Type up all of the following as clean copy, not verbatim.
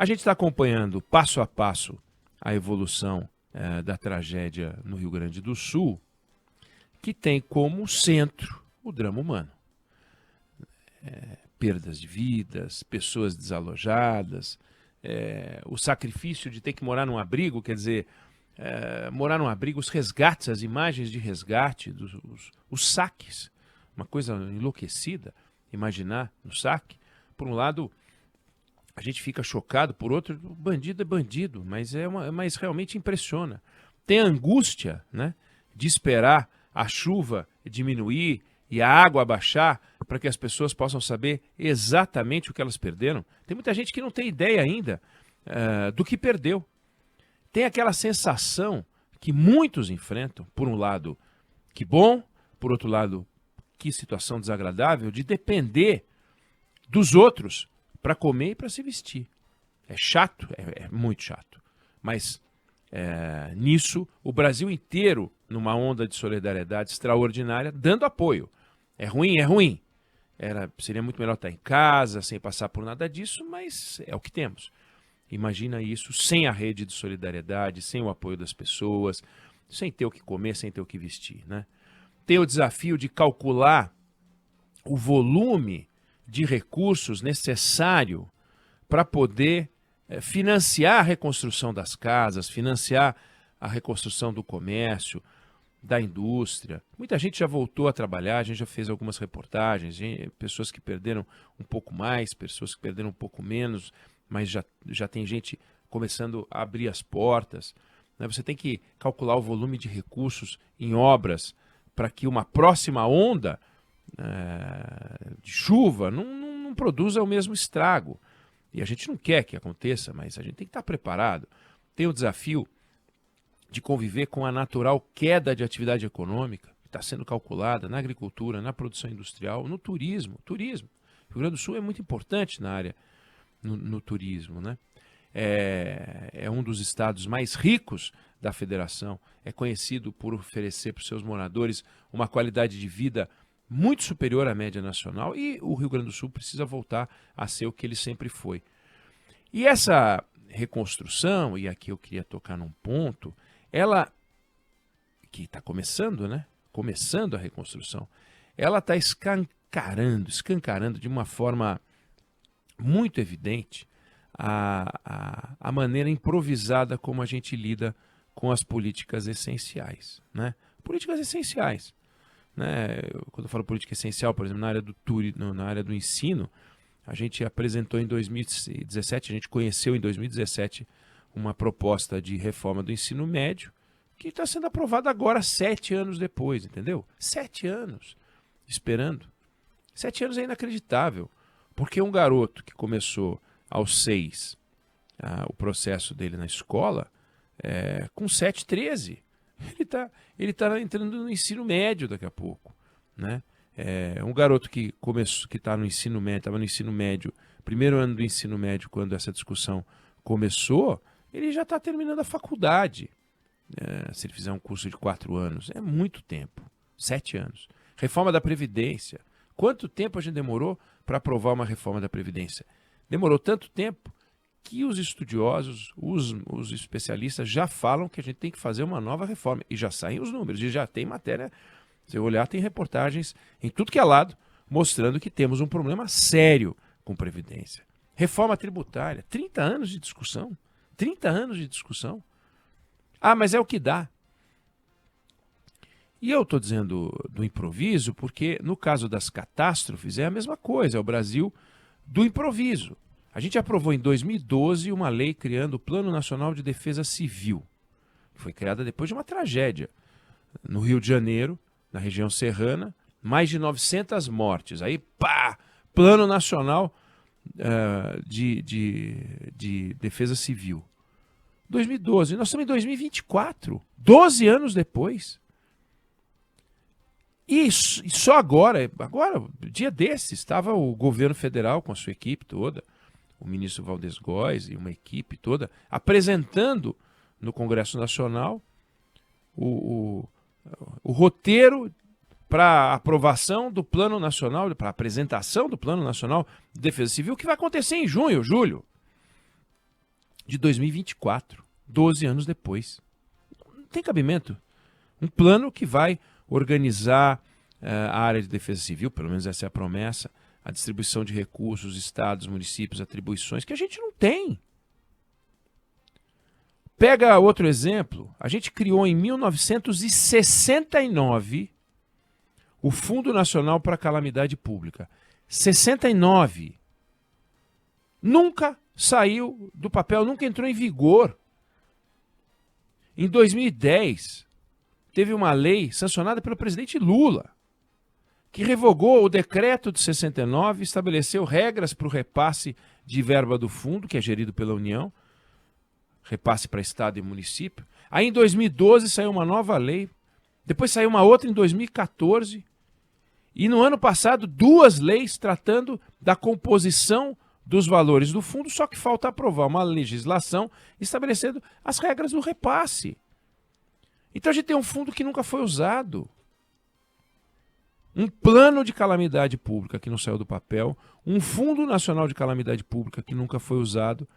A gente está acompanhando passo a passo a evolução da tragédia no Rio Grande do Sul, que tem como centro o drama humano. Perdas de vidas, pessoas desalojadas, o sacrifício de ter que morar num abrigo, quer dizer, morar num abrigo, os resgates, as imagens de resgate, os saques, uma coisa enlouquecida, imaginar no saque. Por um lado, a gente fica chocado, por outro, o bandido é bandido, mas realmente impressiona. Tem a angústia, né, de esperar a chuva diminuir e a água baixar para que as pessoas possam saber exatamente o que elas perderam. Tem muita gente que não tem ideia ainda do que perdeu. Tem aquela sensação que muitos enfrentam, por um lado, que bom, por outro lado, que situação desagradável, de depender dos outros para comer e para se vestir. É chato, é muito chato. Mas nisso, o Brasil inteiro, numa onda de solidariedade extraordinária, dando apoio. É ruim, é ruim. Seria muito melhor estar em casa, sem passar por nada disso, mas é o que temos. Imagina isso sem a rede de solidariedade, sem o apoio das pessoas, sem ter o que comer, sem ter o que vestir, né? Tem o desafio de calcular o volume de recursos necessário para poder financiar a reconstrução das casas, financiar a reconstrução do comércio, da indústria. Muita gente já voltou a trabalhar, a gente já fez algumas reportagens, pessoas que perderam um pouco mais, pessoas que perderam um pouco menos, mas já tem gente começando a abrir as portas. Né? Você tem que calcular o volume de recursos em obras para que uma próxima onda de chuva não produza o mesmo estrago. E a gente não quer que aconteça, mas a gente tem que estar preparado. Tem o desafio de conviver com a natural queda de atividade econômica, que está sendo calculada na agricultura, na produção industrial, no turismo. O Rio Grande do Sul é muito importante na área, no turismo, né? É um dos estados mais ricos da federação, é conhecido por oferecer para os seus moradores uma qualidade de vida muito superior à média nacional, e o Rio Grande do Sul precisa voltar a ser o que ele sempre foi. E essa reconstrução, e aqui eu queria tocar num ponto, ela, que está começando, né? Começando a reconstrução, ela está escancarando de uma forma muito evidente a maneira improvisada como a gente lida com as políticas essenciais, né? Políticas essenciais, né? Quando eu falo política essencial, por exemplo, na área do ensino, a gente apresentou em 2017, a gente conheceu em 2017 uma proposta de reforma do ensino médio que está sendo aprovada agora, 7 anos depois, entendeu? 7 anos esperando. 7 anos é inacreditável, porque um garoto que começou aos 6 o processo dele na escola, com 7, 13, ele tá entrando no ensino médio daqui a pouco, né? Um garoto que está no ensino médio, estava no ensino médio, primeiro ano do ensino médio, quando essa discussão começou, ele já está terminando a faculdade. Se ele fizer um curso de 4 anos, é muito tempo. 7 anos. Reforma da Previdência. Quanto tempo a gente demorou para aprovar uma reforma da Previdência? Demorou tanto tempo que os estudiosos, os especialistas já falam que a gente tem que fazer uma nova reforma. E já saem os números, e já tem matéria. Se eu olhar, tem reportagens em tudo que é lado, mostrando que temos um problema sério com Previdência. Reforma tributária, 30 anos de discussão. 30 anos de discussão. Ah, mas é o que dá. E eu estou dizendo do improviso porque, no caso das catástrofes, é a mesma coisa. É o Brasil do improviso. A gente aprovou em 2012 uma lei criando o Plano Nacional de Defesa Civil. Foi criada depois de uma tragédia. No Rio de Janeiro, na região serrana, mais de 900 mortes. Aí, pá! Plano Nacional de Defesa Civil. 2012. Nós estamos em 2024. 12 anos depois. E só agora, dia desses, estava o governo federal com a sua equipe toda, o ministro Valdez Góes e uma equipe toda, apresentando no Congresso Nacional o roteiro para aprovação do Plano Nacional, para apresentação do Plano Nacional de Defesa Civil, que vai acontecer em junho, julho. de 2024, 12 anos depois. Não tem cabimento. Um plano que vai organizar a área de defesa civil, pelo menos essa é a promessa, a distribuição de recursos, estados, municípios, atribuições, que a gente não tem. Pega outro exemplo, a gente criou em 1969 o Fundo Nacional para a Calamidade Pública. 69. Nunca saiu do papel, nunca entrou em vigor. Em 2010, teve uma lei sancionada pelo presidente Lula, que revogou o decreto de 69, estabeleceu regras para o repasse de verba do fundo, que é gerido pela União, repasse para Estado e município. Aí em 2012 saiu uma nova lei, depois saiu uma outra em 2014, e no ano passado 2 leis tratando da composição dos valores do fundo, só que falta aprovar uma legislação estabelecendo as regras do repasse. Então a gente tem um fundo que nunca foi usado. Um plano de calamidade pública que não saiu do papel, um Fundo Nacional de Calamidade Pública que nunca foi usado.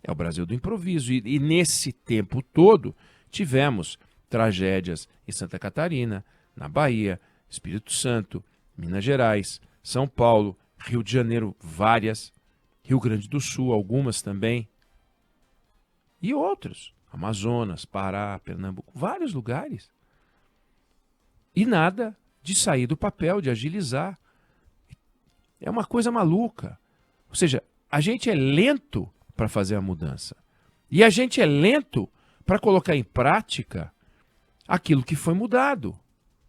É o Brasil do improviso. E nesse tempo todo tivemos tragédias em Santa Catarina, na Bahia, Espírito Santo, Minas Gerais, São Paulo, Rio de Janeiro, várias, Rio Grande do Sul, algumas também, e outros, Amazonas, Pará, Pernambuco, vários lugares. E nada de sair do papel, de agilizar. É uma coisa maluca. Ou seja, a gente é lento para fazer a mudança. E a gente é lento para colocar em prática aquilo que foi mudado,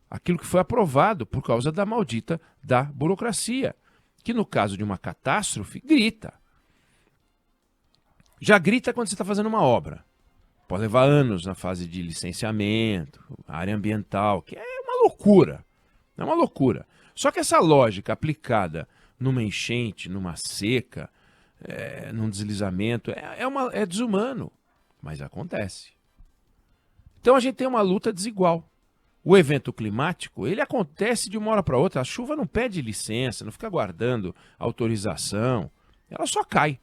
aquilo que foi aprovado por causa da maldita da burocracia, que no caso de uma catástrofe, grita. Já grita quando você está fazendo uma obra. Pode levar anos na fase de licenciamento, área ambiental, que é uma loucura. É uma loucura. Só que essa lógica aplicada numa enchente, numa seca, num deslizamento, é desumano, mas acontece. Então a gente tem uma luta desigual. O evento climático, ele acontece de uma hora para outra. A chuva não pede licença, não fica aguardando autorização, ela só cai.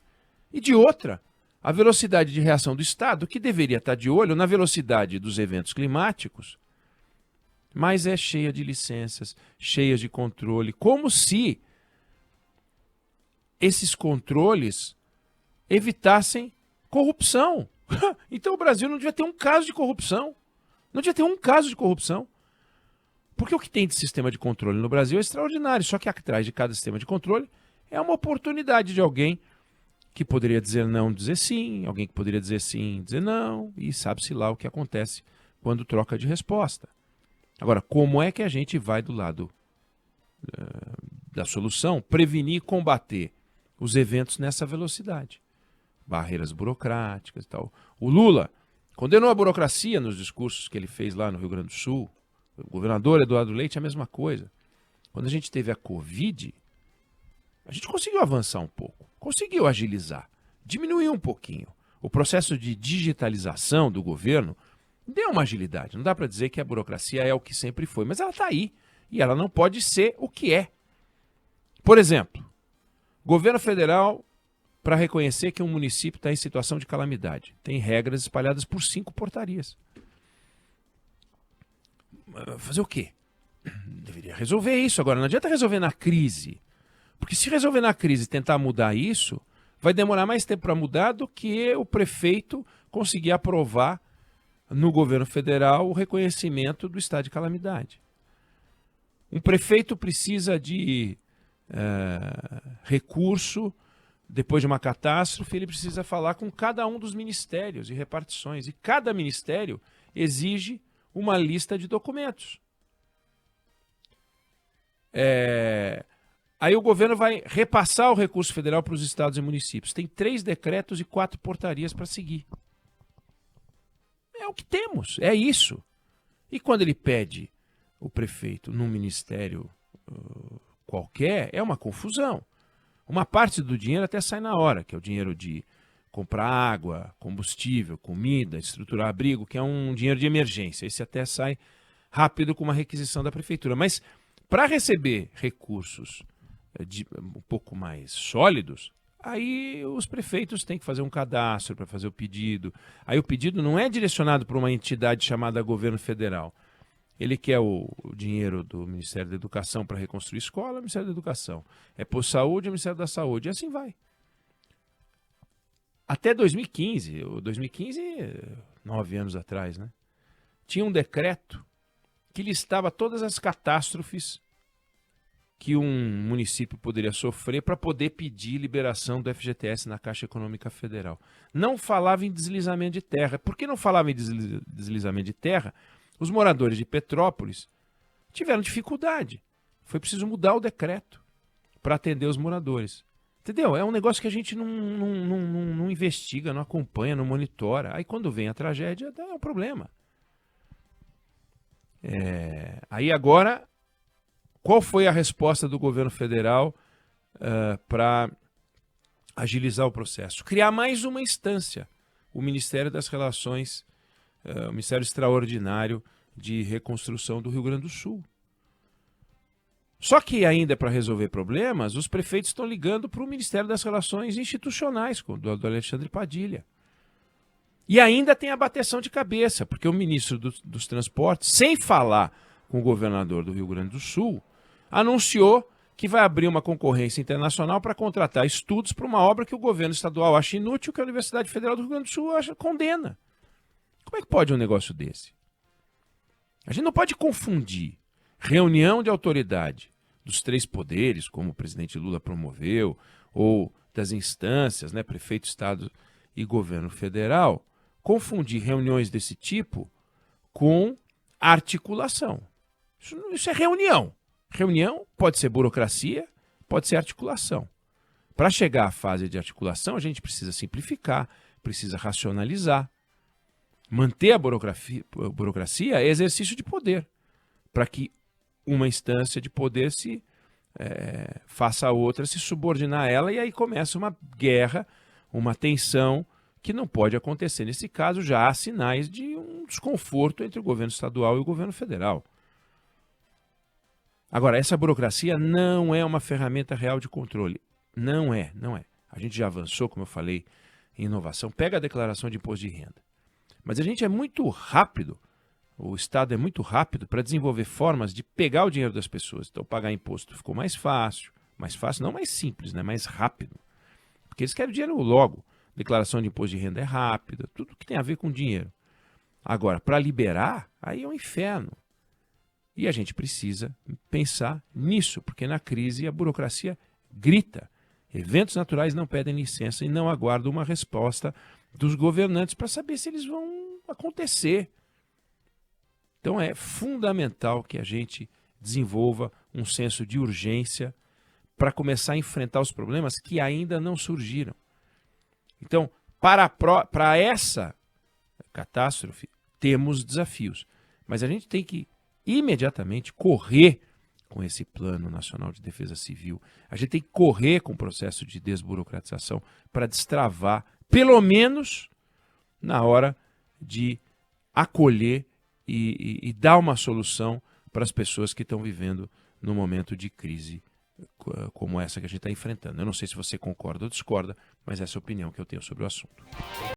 E de outra, a velocidade de reação do Estado, que deveria estar de olho na velocidade dos eventos climáticos, mas é cheia de licenças, cheia de controle, como se esses controles evitassem corrupção. Então o Brasil não devia ter um caso de corrupção. Não devia ter um caso de corrupção. Porque o que tem de sistema de controle no Brasil é extraordinário, só que atrás de cada sistema de controle é uma oportunidade de alguém que poderia dizer não, dizer sim, alguém que poderia dizer sim, dizer não, e sabe-se lá o que acontece quando troca de resposta. Agora, como é que a gente vai do lado da solução, prevenir e combater os eventos nessa velocidade? Barreiras burocráticas e tal. O Lula condenou a burocracia nos discursos que ele fez lá no Rio Grande do Sul. O governador Eduardo Leite, a mesma coisa. Quando a gente teve a Covid, a gente conseguiu avançar um pouco, conseguiu agilizar, diminuir um pouquinho. O processo de digitalização do governo deu uma agilidade. Não dá para dizer que a burocracia é o que sempre foi, mas ela está aí e ela não pode ser o que é. Por exemplo, governo federal, para reconhecer que um município está em situação de calamidade, tem regras espalhadas por 5 portarias. Fazer o quê? Deveria resolver isso. Agora, não adianta resolver na crise. Porque se resolver na crise e tentar mudar isso, vai demorar mais tempo para mudar do que o prefeito conseguir aprovar no governo federal o reconhecimento do estado de calamidade. Um prefeito precisa de recurso depois de uma catástrofe, ele precisa falar com cada um dos ministérios e repartições. E cada ministério exige uma lista de documentos. Aí o governo vai repassar o recurso federal para os estados e municípios. Tem 3 decretos e 4 portarias para seguir. É o que temos, é isso. E quando ele pede o prefeito num ministério qualquer, é uma confusão. Uma parte do dinheiro até sai na hora, que é o dinheiro de comprar água, combustível, comida, estruturar abrigo, que é um dinheiro de emergência. Esse até sai rápido com uma requisição da prefeitura. Mas para receber recursos um pouco mais sólidos, aí os prefeitos têm que fazer um cadastro para fazer o pedido. Aí o pedido não é direcionado para uma entidade chamada governo federal. Ele quer o dinheiro do Ministério da Educação para reconstruir escola, Ministério da Educação. É por saúde, é Ministério da Saúde. E assim vai. Até 2015, 9 anos atrás, né? Tinha um decreto que listava todas as catástrofes que um município poderia sofrer para poder pedir liberação do FGTS na Caixa Econômica Federal. Não falava em deslizamento de terra. Por que não falava em deslizamento de terra? Os moradores de Petrópolis tiveram dificuldade. Foi preciso mudar o decreto para atender os moradores. Entendeu? É um negócio que a gente não investiga, não acompanha, não monitora. Aí quando vem a tragédia, é um problema. Aí agora, qual foi a resposta do governo federal para agilizar o processo? Criar mais uma instância, o Ministério das Relações, o Ministério Extraordinário de Reconstrução do Rio Grande do Sul. Só que ainda para resolver problemas, os prefeitos estão ligando para o Ministério das Relações Institucionais, do Alexandre Padilha. E ainda tem a bateção de cabeça, porque o ministro dos Transportes, sem falar com o governador do Rio Grande do Sul, anunciou que vai abrir uma concorrência internacional para contratar estudos para uma obra que o governo estadual acha inútil, que a Universidade Federal do Rio Grande do Sul condena. Como é que pode um negócio desse? A gente não pode confundir reunião de autoridade dos 3 poderes, como o presidente Lula promoveu, ou das instâncias, né, prefeito, estado e governo federal, confundir reuniões desse tipo com articulação. Isso é reunião. Reunião pode ser burocracia, pode ser articulação. Para chegar à fase de articulação, a gente precisa simplificar, precisa racionalizar. Manter a burocracia é exercício de poder, para que uma instância de poder faça a outra se subordinar a ela, e aí começa uma guerra, uma tensão que não pode acontecer. Nesse caso, já há sinais de um desconforto entre o governo estadual e o governo federal. Agora, essa burocracia não é uma ferramenta real de controle. Não é. A gente já avançou, como eu falei, em inovação. Pega a declaração de imposto de renda. Mas a gente é muito rápido, o Estado é muito rápido para desenvolver formas de pegar o dinheiro das pessoas. Então, pagar imposto ficou mais fácil, não mais simples, né? Mais rápido. Porque eles querem o dinheiro logo. Declaração de imposto de renda é rápida, tudo que tem a ver com dinheiro. Agora, para liberar, aí é um inferno. E a gente precisa pensar nisso, porque na crise a burocracia grita. Eventos naturais não pedem licença e não aguardam uma resposta dos governantes para saber se eles vão acontecer. Então é fundamental que a gente desenvolva um senso de urgência para começar a enfrentar os problemas que ainda não surgiram. Então, para essa catástrofe, temos desafios. Mas a gente tem que imediatamente correr com esse Plano Nacional de Defesa Civil. A gente tem que correr com o processo de desburocratização para destravar, pelo menos na hora de acolher e dar uma solução para as pessoas que estão vivendo num momento de crise como essa que a gente está enfrentando. Eu não sei se você concorda ou discorda, mas essa é a opinião que eu tenho sobre o assunto.